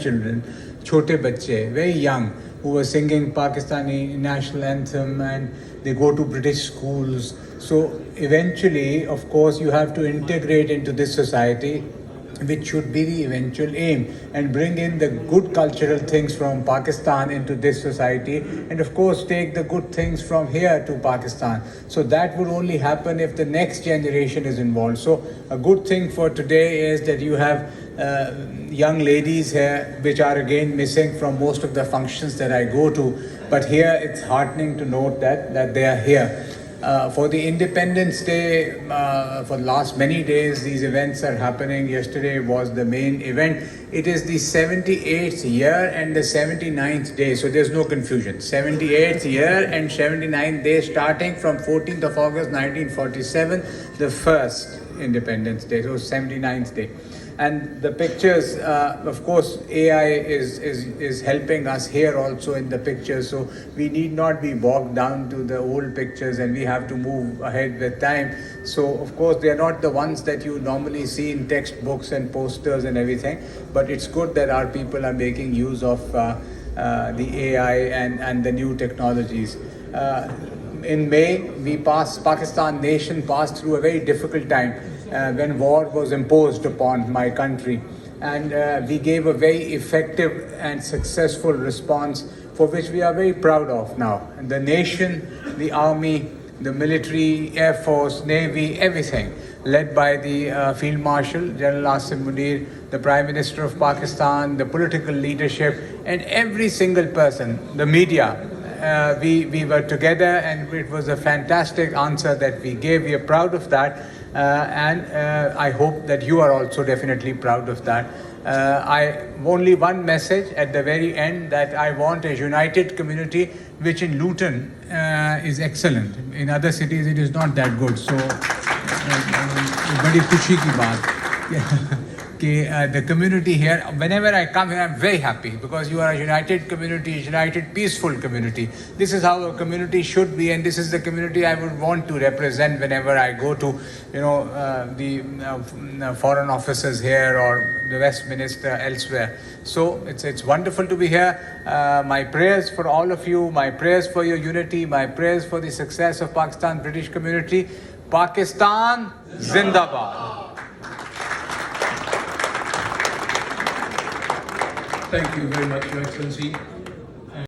children, chote bachche, very young, who were singing Pakistani national anthem, and they go to British schools. So eventually, of course, you have to integrate into this society, which should be the eventual aim, and bring in the good cultural things from Pakistan into this society, and of course take the good things from here to Pakistan. So that would only happen if the next generation is involved. So a good thing for today is that you have young ladies here, which are again missing from most of the functions that I go to, but here it's heartening to note that they are here. For the Independence Day, for the last many days, these events are happening. Yesterday was the main event. It is the 78th year and the 79th day, so there's no confusion. 78th year and 79th day, starting from 14th of August 1947, the first Independence Day, so 79th day. And the pictures, of course, AI is helping us here also in the pictures. So we need not be bogged down to the old pictures, and we have to move ahead with time. So of course, they are not the ones that you normally see in textbooks and posters and everything. But it's good that our people are making use of the AI and the new technologies. In May, Pakistan nation passed through a very difficult time when war was imposed upon my country. And we gave a very effective and successful response, for which we are very proud of now. And the nation, the army, the military, air force, navy, everything, led by the Field Marshal, General Asim Munir, the Prime Minister of Pakistan, the political leadership, and every single person, the media. We were together, and it was a fantastic answer that we gave. We are proud of that, and I hope that you are also definitely proud of that. Only one message at the very end, that I want a united community, which in Luton is excellent. In other cities it is not that good. So badi khushi ki baat. The community here, whenever I come here, I'm very happy, because you are a united community, united, peaceful community. This is how a community should be, and this is the community I would want to represent whenever I go to, the foreign offices here or the Westminster, elsewhere. So it's wonderful to be here. My prayers for all of you, my prayers for your unity, my prayers for the success of Pakistan British community. Pakistan Zindabad. Thank you very much, Your Excellency.